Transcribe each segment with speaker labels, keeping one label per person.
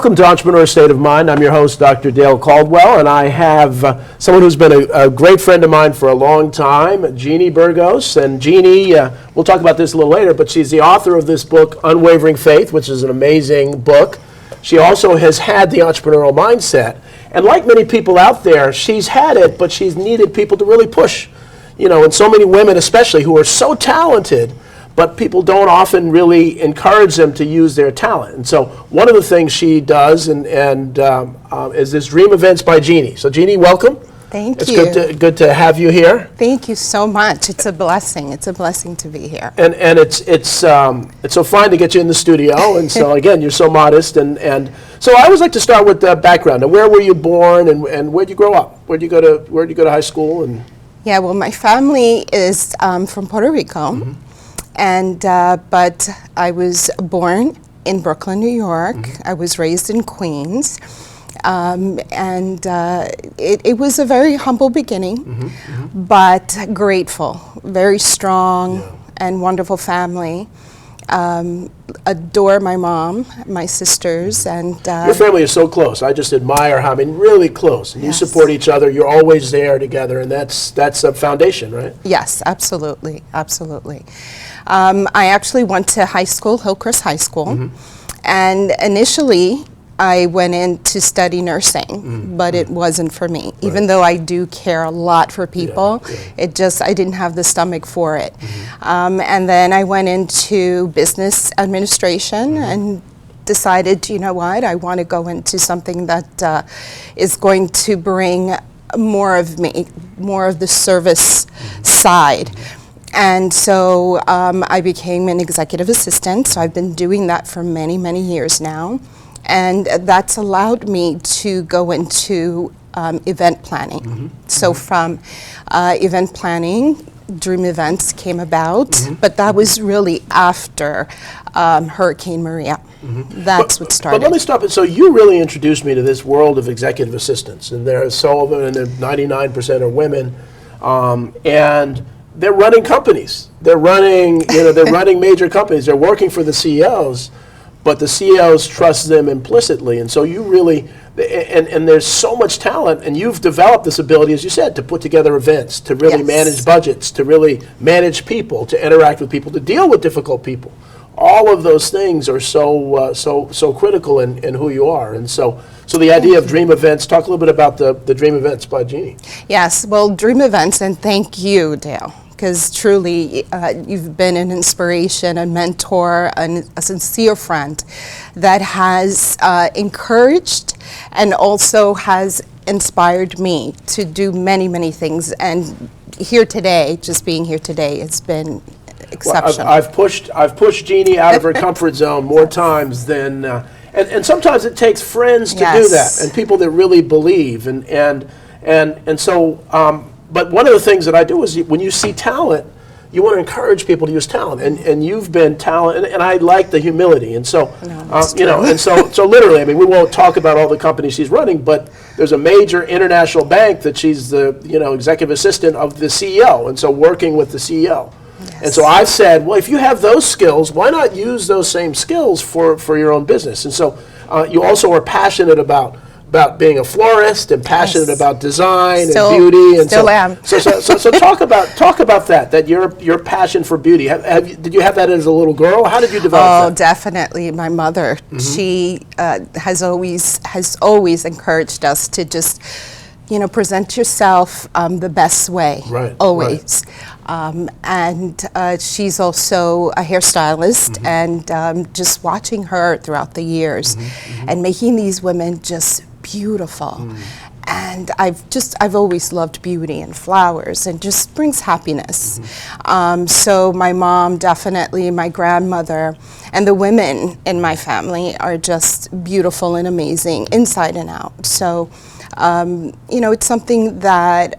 Speaker 1: Welcome to Entrepreneur State of Mind. I'm your host, Dr. Dale Caldwell, and I have someone who's been a great friend of mine for a long time, Jeannie Burgos. And Jeannie, we'll talk about this a little later, but she's the author of this book, Unwavering Faith, which is an amazing book. She also has had the entrepreneurial mindset. And like many people out there, she's had it, but she's needed people to really push. You know, and so many women especially who are so talented, but people don't often really encourage them to use their talent. And so one of the things she does is this Dream Events by Jeannie. So Jeannie, welcome.
Speaker 2: Thank you.
Speaker 1: It's good to have you here.
Speaker 2: Thank you so much. It's a blessing. It's a blessing to be here.
Speaker 1: And it's so fine to get you in the studio. And so again, you're so modest. And so I always like to start with the background. And where were you born? And where'd you grow up? Where'd you go to high school? And
Speaker 2: yeah, well, my family is from Puerto Rico. Mm-hmm. And but I was born in Brooklyn, New York. Mm-hmm. I was raised in Queens. It was a very humble beginning, mm-hmm, mm-hmm. but grateful, very strong and wonderful family. Adore my mom, my sisters, and
Speaker 1: your family is so close. I just admire how, really close. And
Speaker 2: yes.
Speaker 1: You support each other. You're always there together, and that's a foundation, right?
Speaker 2: Yes, absolutely, absolutely. I actually went to high school, Hillcrest High School, mm-hmm. and initially I went in to study nursing, mm-hmm. but it wasn't for me. Right. Even though I do care a lot for people, I didn't have the stomach for it. Mm-hmm. And then I went into business administration, mm-hmm. and decided, you know what, I want to go into something that is going to bring more of the service mm-hmm. side. And so I became an executive assistant, so I've been doing that for many, many years now. And that's allowed me to go into event planning. Mm-hmm. So from event planning, Dream Events came about, mm-hmm. but that was really after Hurricane Maria. Mm-hmm. That's what started.
Speaker 1: But let me stop it. So you really introduced me to this world of executive assistants, and there are so many, 99% are women, and they're running companies. They're running major companies. They're working for the CEOs. But the CEOs trust them implicitly, and so you really, and there's so much talent, and you've developed this ability, as you said, to put together events, to really manage budgets, to really manage people, to interact with people, to deal with difficult people. All of those things are so critical in who you are, and so the idea of Dream Events. Talk a little bit about the Dream Events by Jeannie.
Speaker 2: Yes, well, Dream Events, and thank you, Dale. Because truly, you've been an inspiration, a mentor, and a sincere friend that has encouraged and also has inspired me to do many, many things. And here today, just being here today, it's been exceptional.
Speaker 1: Well, I've pushed Jeannie out of her comfort zone more times than, and sometimes it takes friends to do that, and people that really believe, and so. But one of the things that I do is when you see talent, you want to encourage people to use talent, and you've been talent, and I like the humility, and so so literally, we won't talk about all the companies she's running, but there's a major international bank that she's the executive assistant of the CEO, and so working with the CEO, and so I've said, well, if you have those skills, why not use those same skills for your own business? And so you also are passionate about being a florist and passionate about design and beauty, and
Speaker 2: still am.
Speaker 1: So talk about that your passion for beauty. Did you have that as a little girl? How did you develop that?
Speaker 2: Oh, definitely. My mother, mm-hmm. she has always encouraged us to just present yourself the best way, always. Right. And she's also a hairstylist, mm-hmm. and just watching her throughout the years, mm-hmm. Mm-hmm. and making these women just beautiful. And I've always loved beauty and flowers, and just brings happiness. Mm-hmm. So my mom, definitely, my grandmother, and the women in my family are just beautiful and amazing inside and out. So it's something that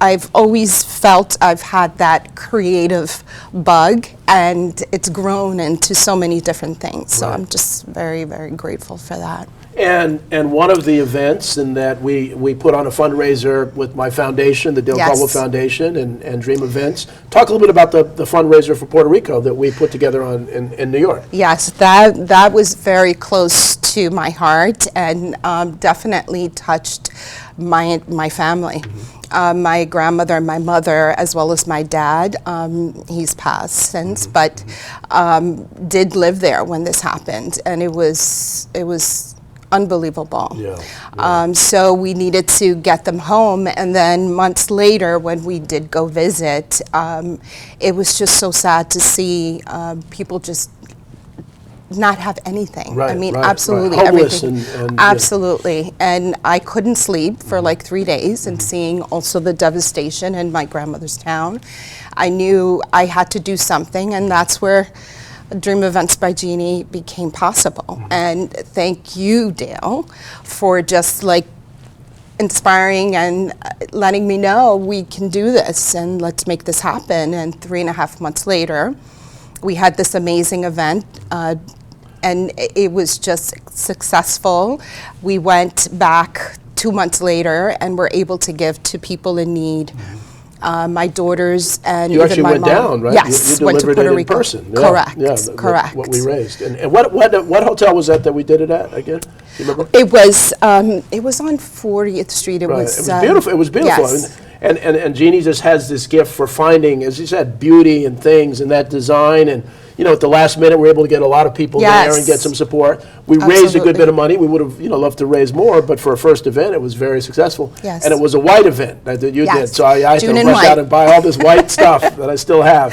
Speaker 2: I've always felt I've had that creative bug, and it's grown into so many different things. So I'm just very, very grateful for that.
Speaker 1: And one of the events in that we put on a fundraiser with my foundation, the Dale Caldwell Foundation, and Dream Events. Talk a little bit about the fundraiser for Puerto Rico that we put together in New York.
Speaker 2: Yes, that was very close to my heart, and definitely touched my family. My grandmother and my mother, as well as my dad, he's passed since, but did live there when this happened, and it was unbelievable. So we needed to get them home, and then months later when we did go visit, it was just so sad to see people just not have anything. I mean, absolutely everything. Absolutely. And I couldn't sleep for like 3 days, and seeing also the devastation in my grandmother's town, I knew I had to do something, and that's where Dream Events by Jeannie became possible. And thank you, Dale, for just like inspiring and letting me know we can do this and let's make this happen. And 3.5 months later, we had this amazing event, and it was just successful. We went back 2 months later and were able to give to people in need. My daughters and
Speaker 1: you
Speaker 2: even
Speaker 1: actually
Speaker 2: my
Speaker 1: went
Speaker 2: mom.
Speaker 1: down, right?
Speaker 2: Yes,
Speaker 1: you
Speaker 2: went to
Speaker 1: delivered
Speaker 2: Puerto
Speaker 1: it in
Speaker 2: Rico.
Speaker 1: person.
Speaker 2: Correct, correct.
Speaker 1: What we raised, and what hotel was that we did it at again? Do you remember?
Speaker 2: It was on 40th Street. It was
Speaker 1: beautiful. It was beautiful.
Speaker 2: Yes.
Speaker 1: And Jeannie just has this gift for finding, as you said, beauty and things and that design. And at the last minute, we're able to get a lot of people there and get some support. We raised a good bit of money. We would have, loved to raise more, but for a first event, it was very successful.
Speaker 2: Yes.
Speaker 1: And it was a white event that you did. So I had to
Speaker 2: June
Speaker 1: rush out and buy all this white stuff that I still have.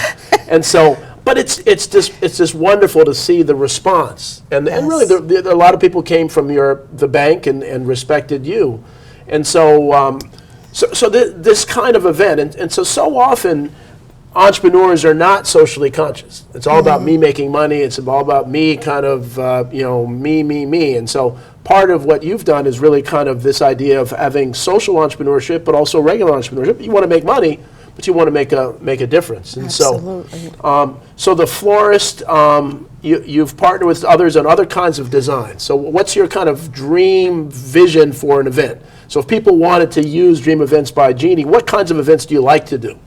Speaker 1: And so, but it's just wonderful to see the response. And really, a lot of people came from the bank and respected you. And so, So this kind of event, and so often entrepreneurs are not socially conscious. It's all about me making money. It's all about me kind of, me. And so part of what you've done is really kind of this idea of having social entrepreneurship, but also regular entrepreneurship. You want to make money, but you want to make a difference. And
Speaker 2: Absolutely.
Speaker 1: so the florist, you've partnered with others on other kinds of designs. So what's your kind of dream vision for an event? So if people wanted to use Dream Events by Jeannie, what kinds of events do you like to do?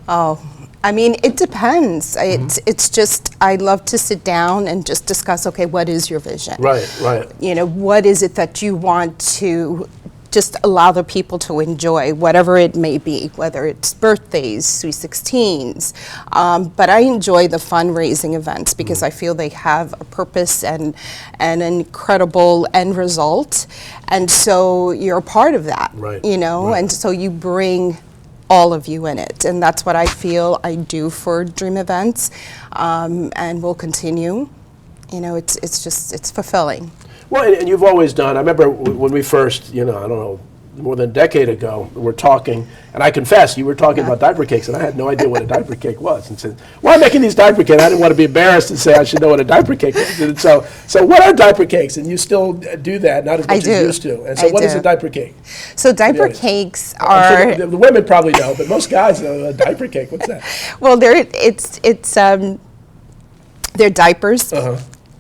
Speaker 2: Oh, I mean, it depends. It's just, I love to sit down and just discuss, okay, what is your vision? Right. What is it that you want to just allow the people to enjoy, whatever it may be, whether it's birthdays, sweet 16s. But I enjoy the fundraising events because I feel they have a purpose and an incredible end result. And so you're a part of that, and so you bring all of you in it. And that's what I feel I do for Dream Events, and will continue. It's fulfilling.
Speaker 1: Well, and you've always done, I remember when we first, I don't know, more than a decade ago, we're talking, and I confess, you were talking about diaper cakes, and I had no idea what a diaper cake was. And said, why am I making these diaper cakes? I didn't want to be embarrassed and say I should know what a diaper cake is. And so what are diaper cakes? And you still do that, not as much as you used to. And so what is a diaper cake?
Speaker 2: So diaper cakes are...
Speaker 1: Sure the women probably know, but most guys know a diaper cake. What's that?
Speaker 2: Well, they're diapers.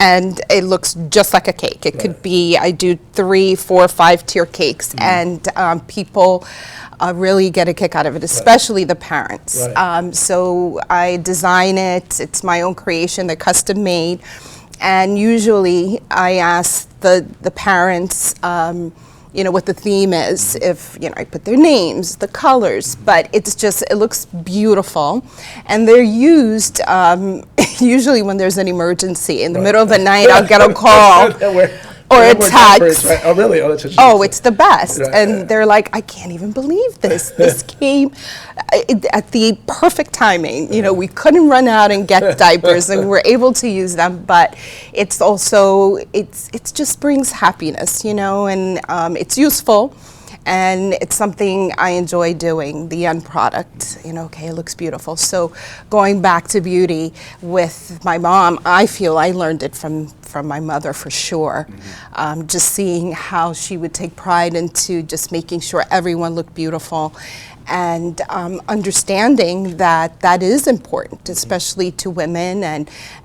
Speaker 2: And it looks just like a cake. It could be, I do 3, 4, 5 tier cakes, and people really get a kick out of it, especially the parents. So I design it, it's my own creation, they're custom made, and usually I ask the parents, what the theme is, if, I put their names, the colors, but it looks beautiful. And they're used usually when there's an emergency. In the middle of the night, I'll get a call or a text.
Speaker 1: Oh, really? Oh, that's what
Speaker 2: oh, it's the best. And they're like, I can't even believe this. This came at the perfect timing. We couldn't run out and get diapers, and we were able to use them. But it's also, it just brings happiness, and it's useful. And it's something I enjoy doing, the end product. Okay, it looks beautiful. So going back to beauty with my mom, I feel I learned it from my mother for sure. Just seeing how she would take pride into just making sure everyone looked beautiful, and understanding that is important, especially to women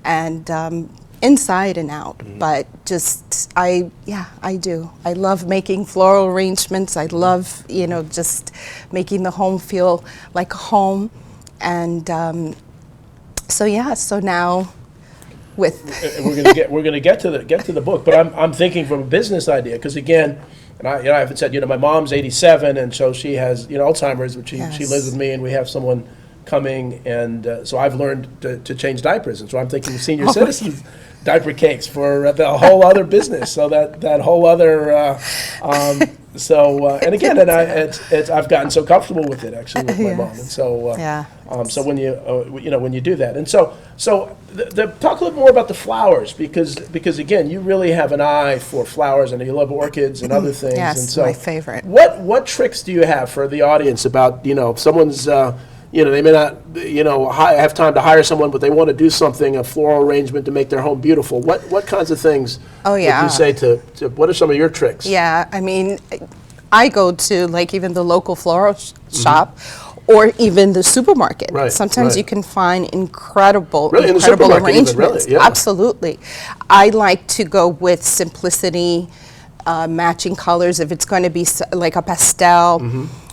Speaker 2: and inside and out. But just I do. I love making floral arrangements. I love just making the home feel like a home. And so now with.
Speaker 1: We're gonna get to the book, but I'm thinking from a business idea, because again, and I haven't said, my mom's 87, and so she has Alzheimer's, which she lives with me, and we have someone coming, and so I've learned to change diapers, and so I'm thinking senior citizens. Diaper Cakes for the whole other business, so that whole other, and again, I've gotten so comfortable with it actually with my mom, and so so when you do that, and so talk a little more about the flowers, because again, you really have an eye for flowers, and you love orchids and other things.
Speaker 2: Yes,
Speaker 1: and so
Speaker 2: my favorite.
Speaker 1: What tricks do you have for the audience about if someone's they may not, have time to hire someone, but they want to do something, a floral arrangement to make their home beautiful. What kinds of things would you say to what are some of your tricks?
Speaker 2: Yeah, I mean, I go to even the local floral shop, or even the supermarket.
Speaker 1: Right,
Speaker 2: Sometimes
Speaker 1: right.
Speaker 2: you can find incredible
Speaker 1: arrangements.
Speaker 2: Really, yeah. Absolutely. I like to go with simplicity, matching colors. If it's going to be like a pastel,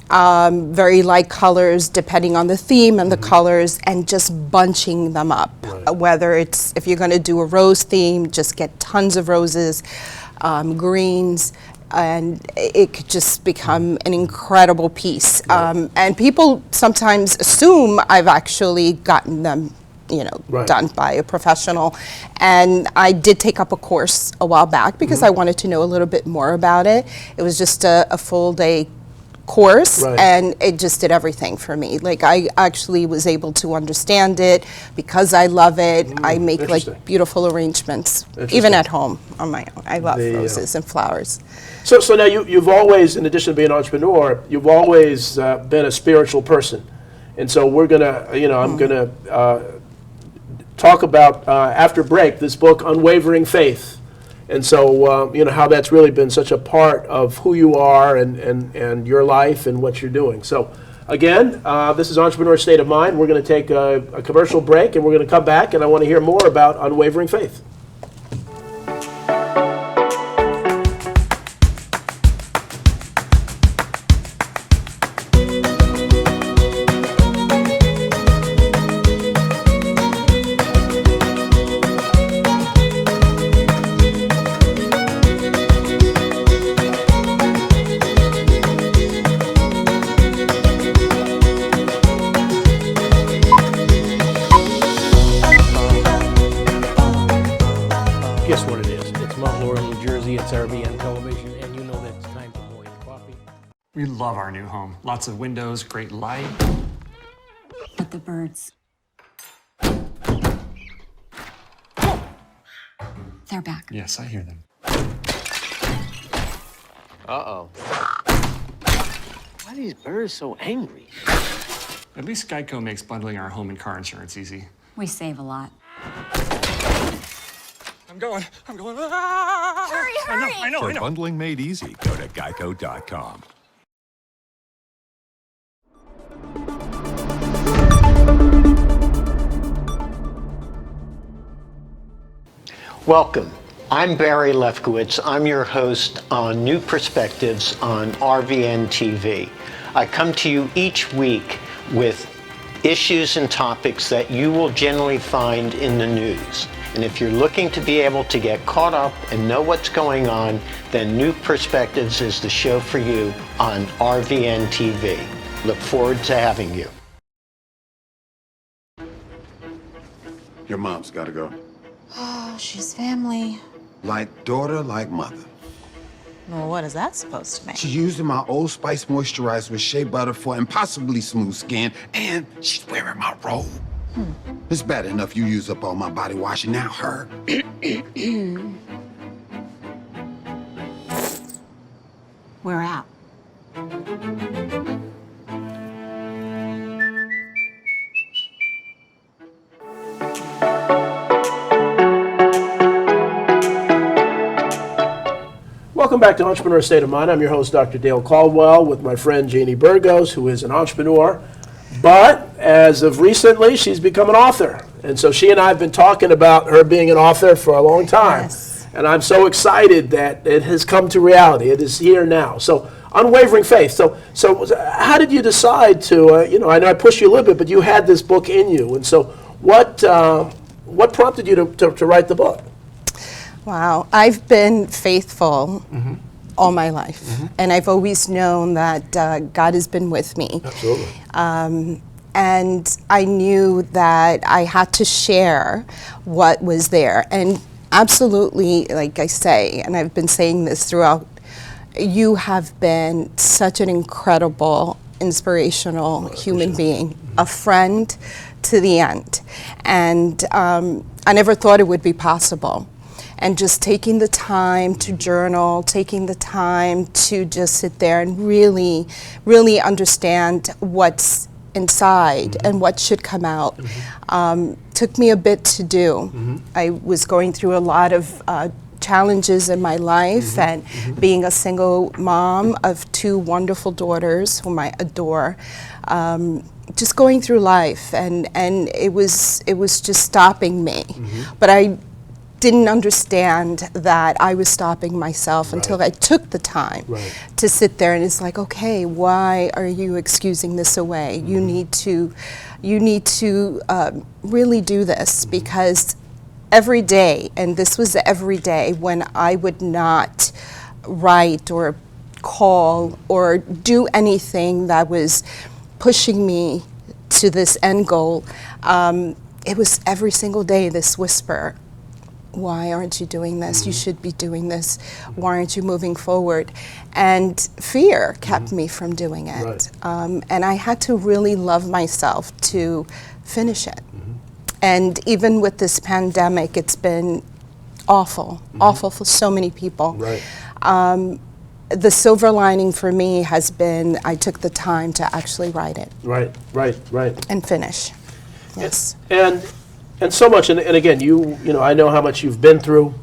Speaker 2: very light colors depending on the theme and the colors, and just bunching them up.
Speaker 1: Right.
Speaker 2: Whether if you're going to do a rose theme, just get tons of roses, greens, and it could just become an incredible piece.
Speaker 1: Right.
Speaker 2: And people sometimes assume I've actually gotten them done by a professional. And I did take up a course a while back because I wanted to know a little bit more about it. It was just a full day course, and it just did everything for me. I actually was able to understand it because I love it. I make beautiful arrangements, even at home on my own. I love roses and flowers.
Speaker 1: So now you've always, in addition to being an entrepreneur, you've always been a spiritual person, and so we're gonna, I'm gonna talk about after break this book, Unwavering Faith. And so, how that's really been such a part of who you are and your life and what you're doing. So, again, this is Entrepreneur State of Mind. We're going to take a commercial break, and we're going to come back, and I want to hear more about Unwavering Faith. Guess what it is? It's Mount Laurel, New Jersey. It's RBN Television, and you know that it's time for morning coffee.
Speaker 3: We love our new home. Lots of windows, great light.
Speaker 4: But the birds. They're back.
Speaker 3: Yes, I hear them.
Speaker 5: Uh-oh. Why are these birds so angry?
Speaker 3: At least Geico makes bundling our home and car insurance easy.
Speaker 4: We save a lot.
Speaker 3: I'm going. Ah!
Speaker 4: Hurry!
Speaker 3: I know.
Speaker 6: For bundling made easy, go to geico.com.
Speaker 7: Welcome. I'm Barry Lefkowitz. I'm your host on New Perspectives on RVN TV. I come to you each week with issues and topics that you will generally find in the news. And if you're looking to be able to get caught up and know what's going on, then New Perspectives is the show for you on RVN TV. Look forward to having you.
Speaker 8: Your mom's got to go.
Speaker 4: Oh, she's family.
Speaker 8: Like daughter, like mother.
Speaker 4: Well, what is that supposed to mean?
Speaker 8: She's using my Old Spice moisturizer with shea butter for impossibly smooth skin, and she's wearing my robe. It's bad enough you use up all my body wash, and now her.
Speaker 4: We're out.
Speaker 1: Welcome back to Entrepreneur State of Mind. I'm your host, Dr. Dale Caldwell, with my friend Jeannie Burgos, who is an entrepreneur. But as of recently, she's become an author. And so she and I have been talking about her being an author for a long time.
Speaker 2: Yes.
Speaker 1: And I'm so excited that it has come to reality. It is here now. So, Unwavering Faith. So how did you decide to, I know I pushed you a little bit, but you had this book in you. And so what what prompted you to write the book?
Speaker 2: Wow, I've been faithful all my life, and I've always known that God has been with me.
Speaker 1: Absolutely.
Speaker 2: And I knew that I had to share what was there. And absolutely, like I say, and I've been saying this throughout, you have been such an incredible, inspirational human being, a friend to the end. And I never thought it would be possible. And just taking the time to journal, taking the time to just sit there and really, really understand what's inside and what should come out, took me a bit to do. I was going through a lot of challenges in my life, and being a single mom of 2 wonderful daughters whom I adore, just going through life, and it was just stopping me. But I didn't understand that I was stopping myself until I took the time to sit there, and it's like, okay, why are you excusing this away? You need to really do this, because every day, and this was every day, when I would not write or call or do anything that was pushing me to this end goal, it was every single day this whisper: why aren't you doing this? You should be doing this. Why aren't you moving forward? And fear kept me from doing it. And I had to really love myself to finish it. And even with this pandemic, it's been awful, awful for so many people. The silver lining for me has been I took the time to actually write it. And finish. Yes.
Speaker 1: And so much, and again, you know, I know how much you've been through.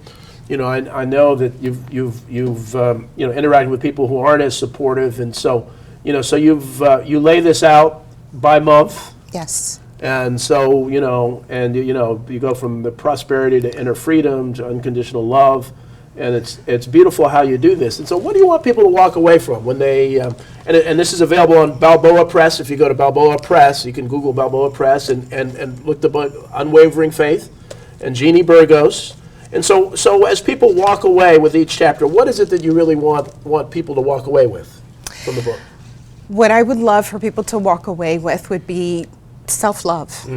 Speaker 1: You know, I know that you've interacted with people who aren't as supportive, and so you lay this out by month.
Speaker 2: Yes.
Speaker 1: And so you go from the prosperity to inner freedom to unconditional love, and it's beautiful how you do this. And so, what do you want people to walk away from when they? And this is available on Balboa Press. If you go to Balboa Press, you can Google Balboa Press and look the book Unwavering Faith, and Jeannie Burgos. And so as people walk away with each chapter, what is it that you really want people to walk away with from the book?
Speaker 2: What I would love for people to walk away with would be self-love,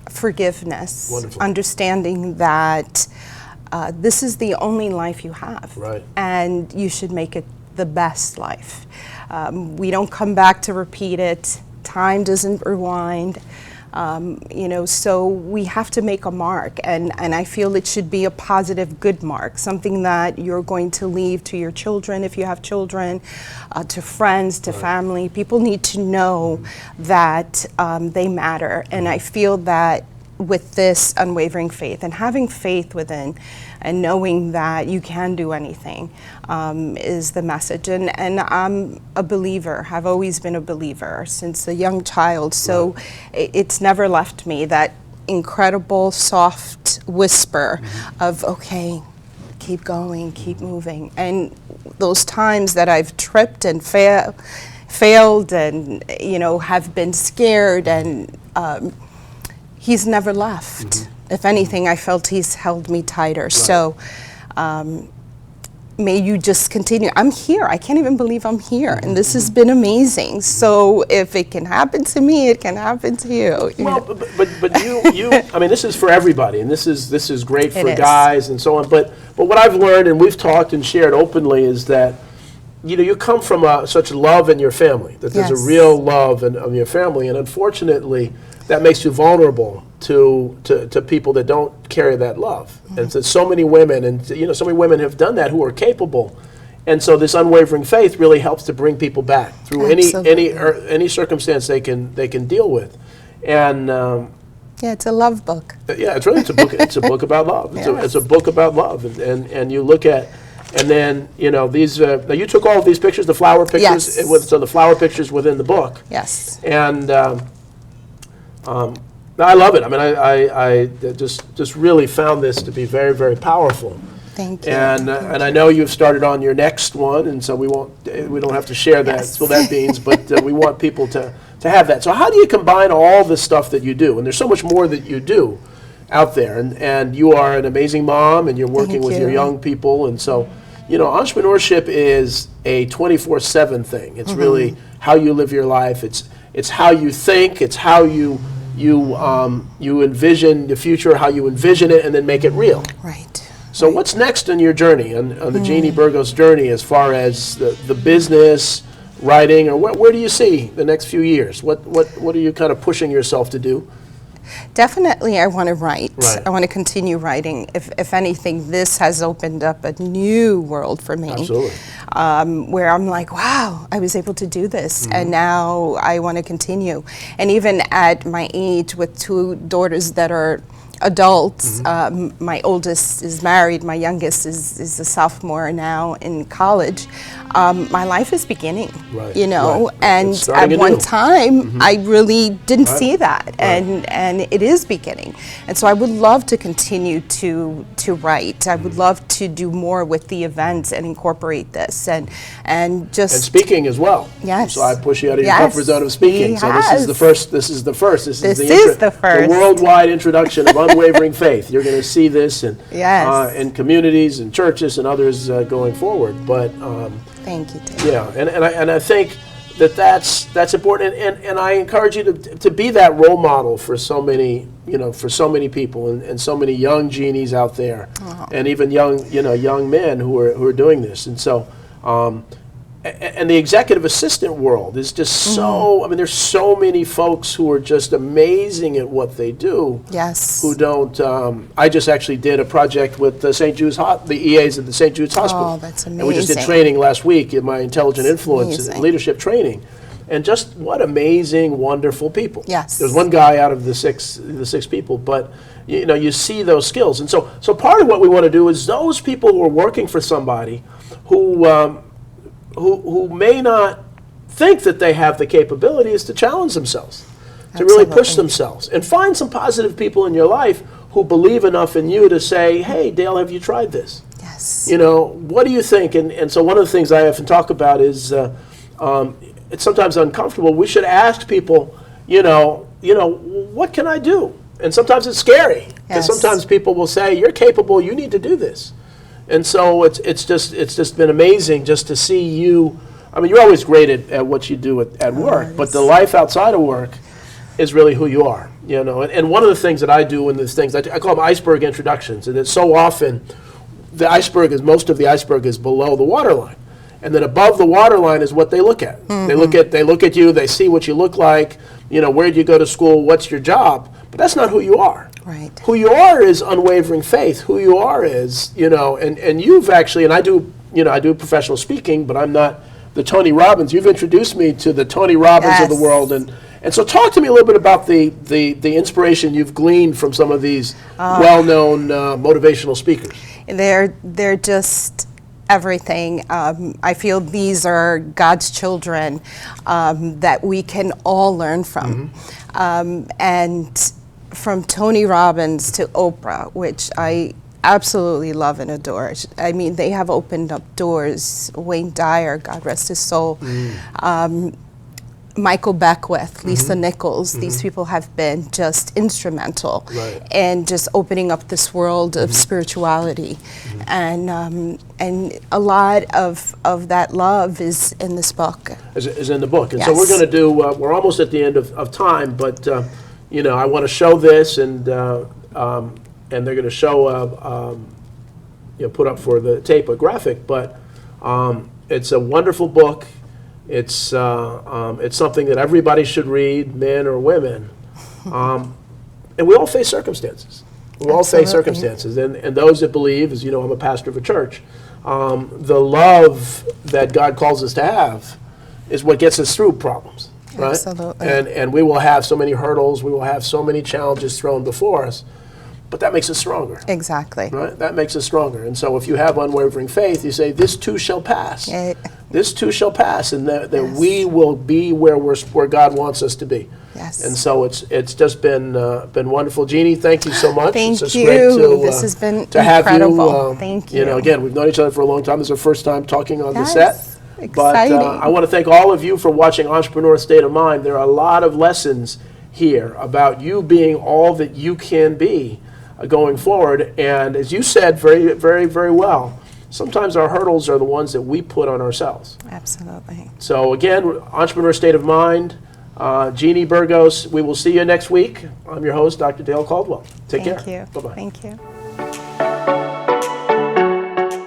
Speaker 2: forgiveness, understanding that this is the only life you have, and you should make it the best life. We don't come back to repeat it. Time doesn't rewind. So we have to make a mark, and I feel it should be a positive, good mark, something that you're going to leave to your children if you have children, to friends, to family. People need to know that they matter, and I feel that with this unwavering faith and having faith within and knowing that you can do anything is the message. And I'm a believer, have always been a believer since a young child, so it's never left me, that incredible soft whisper of, okay, keep going, keep moving. And those times that I've tripped and failed and have been scared, and He's never left. If anything, I felt He's held me tighter. So may you just continue. I'm here. I can't even believe I'm here. And this has been amazing. So if it can happen to me, it can happen to you.
Speaker 1: Well, but you I mean, this is for everybody, and this is great for guys and so on. But what I've learned, and we've talked and shared openly, is that you come from such love in your family, that there's a real love in your family, and unfortunately, that makes you vulnerable to people that don't carry that love. And so many women, so many women have done that who are capable. And so this unwavering faith really helps to bring people back through any circumstance they can deal with. And
Speaker 2: it's a love book.
Speaker 1: It's a book. It's a book about love. It's a book about love. And you look at, and then these. Now you took all of these pictures, the flower pictures. So the flower pictures within the book.
Speaker 2: Yes.
Speaker 1: And I love it. I mean, I just really found this to be very, very powerful.
Speaker 2: Thank you.
Speaker 1: And I know you've started on your next one, and so we don't have to share that, spill that beans, but we want people to have that. So how do you combine all the stuff that you do? And there's so much more that you do. out there, and you are an amazing mom, and you're working with your young people, and so, entrepreneurship is a 24/7 thing. It's really how you live your life. It's how you think. It's how you envision the future, how you envision it, and then make it real.
Speaker 2: Right.
Speaker 1: So what's next in your journey, on the Jeannie Burgos journey, as far as the business, writing, or where do you see the next few years? What are you kind of pushing yourself to do?
Speaker 2: Definitely, I want to write.
Speaker 1: Right.
Speaker 2: I want to continue writing. If anything, this has opened up a new world for me.
Speaker 1: Absolutely.
Speaker 2: Where I'm like, wow, I was able to do this, and now I want to continue. And even at my age, with 2 daughters that are adults, my oldest is married, my youngest is a sophomore now in college. My life is beginning,
Speaker 1: Right,
Speaker 2: right.
Speaker 1: right.
Speaker 2: And
Speaker 1: It's starting
Speaker 2: at one
Speaker 1: anew.
Speaker 2: time, I really didn't see that, and it is beginning. And so I would love to continue to write. I would love to do more with the events and incorporate this, and just
Speaker 1: And speaking as well.
Speaker 2: Yes.
Speaker 1: So I push you out of your
Speaker 2: Yes,
Speaker 1: comfort zone of speaking.
Speaker 2: he
Speaker 1: So this is
Speaker 2: has.
Speaker 1: the first. This is the first. This
Speaker 2: This
Speaker 1: is
Speaker 2: is the first.
Speaker 1: The worldwide introduction of Unwavering Faith. You're going to see this in communities and churches and others going forward. But
Speaker 2: thank you, Dave.
Speaker 1: yeah, and I think that's important, and I encourage you to be that role model for so many people, and so many young Jeannies out there, and even young men who are doing this. And so and the executive assistant world is just so, there's so many folks who are just amazing at what they do.
Speaker 2: Yes.
Speaker 1: Who don't, I just actually did a project with the St. Jude's, the EAs at the St. Jude's Hospital.
Speaker 2: Oh, that's
Speaker 1: And we just did
Speaker 2: amazing.
Speaker 1: training last week in my intelligent influence and
Speaker 2: amazing.
Speaker 1: leadership training. And just what amazing, wonderful people.
Speaker 2: Yes.
Speaker 1: There's one guy out of the six people, but you see those skills. And so part of what we want to do is those people who are working for somebody who may not think that they have the capability is to challenge themselves, to really push
Speaker 2: Absolutely.
Speaker 1: themselves, and find some positive people in your life who believe enough in you to say, hey, Dale, have you tried this?
Speaker 2: Yes.
Speaker 1: What do you think? And so one of the things I often talk about is it's sometimes uncomfortable. We should ask people, what can I do? And sometimes it's scary. Because
Speaker 2: Yes.
Speaker 1: sometimes people will say, you're capable, you need to do this. And so it's just been amazing just to see you. You're always great at what you do at work, but the life outside of work is really who you are. And one of the things that I do in these things, I call them iceberg introductions, and it's so often most of the iceberg is below the waterline, and then above the waterline is what they look at. They look at you, they see what you look like. Where do you go to school? What's your job? But that's not who you are.
Speaker 2: Right.
Speaker 1: Who you are is unwavering faith. Who you are is, and you've actually, and I do professional speaking, but I'm not the Tony Robbins. You've introduced me to the Tony Robbins of the
Speaker 2: Yes.
Speaker 1: world, and so talk to me a little bit about the inspiration you've gleaned from some of these well-known motivational speakers.
Speaker 2: They're just everything. I feel these are God's children that we can all learn from. And from Tony Robbins to Oprah, which I absolutely love and adore. They have opened up doors. Wayne Dyer, God rest his soul. Michael Beckwith, Lisa Nichols, these people have been just instrumental in just opening up this world of spirituality. And a lot of that love is in this book.
Speaker 1: Is in the book. And so
Speaker 2: Yes.
Speaker 1: we're going to do, we're almost at the end of time, but I want to show this, and they're going to show, put up for the tape a graphic, but it's a wonderful book. It's something that everybody should read, men or women. And we all face circumstances. We all face
Speaker 2: Absolutely.
Speaker 1: circumstances. And those that believe, as you know, I'm a pastor of a church, the love that God calls us to have is what gets us through problems. Right?
Speaker 2: Absolutely.
Speaker 1: And we will have so many hurdles, we will have so many challenges thrown before us, but that makes us stronger.
Speaker 2: Exactly.
Speaker 1: Right? That makes us stronger. And so if you have unwavering faith, you say, this too shall pass.
Speaker 2: Yeah.
Speaker 1: This too shall pass, and that
Speaker 2: Yes.
Speaker 1: we will be where God wants us to be.
Speaker 2: Yes.
Speaker 1: And so it's just been wonderful. Jeannie, thank you so much.
Speaker 2: Thank
Speaker 1: it's just
Speaker 2: you.
Speaker 1: great to,
Speaker 2: This has been
Speaker 1: to have
Speaker 2: incredible.
Speaker 1: you.
Speaker 2: Thank you.
Speaker 1: Again, we've known each other for a long time. This is our first time talking on the
Speaker 2: Yes.
Speaker 1: set. But
Speaker 2: Exciting.
Speaker 1: I want to thank all of you for watching Entrepreneur State of Mind. There are a lot of lessons here about you being all that you can be going forward. And as you said very, very, very well, sometimes our hurdles are the ones that we put on ourselves.
Speaker 2: Absolutely.
Speaker 1: So again, Entrepreneur State of Mind, Jeannie Burgos, we will see you next week. I'm your host, Dr. Dale Caldwell. Take care.
Speaker 2: Thank you.
Speaker 1: Bye-bye.
Speaker 2: Thank you.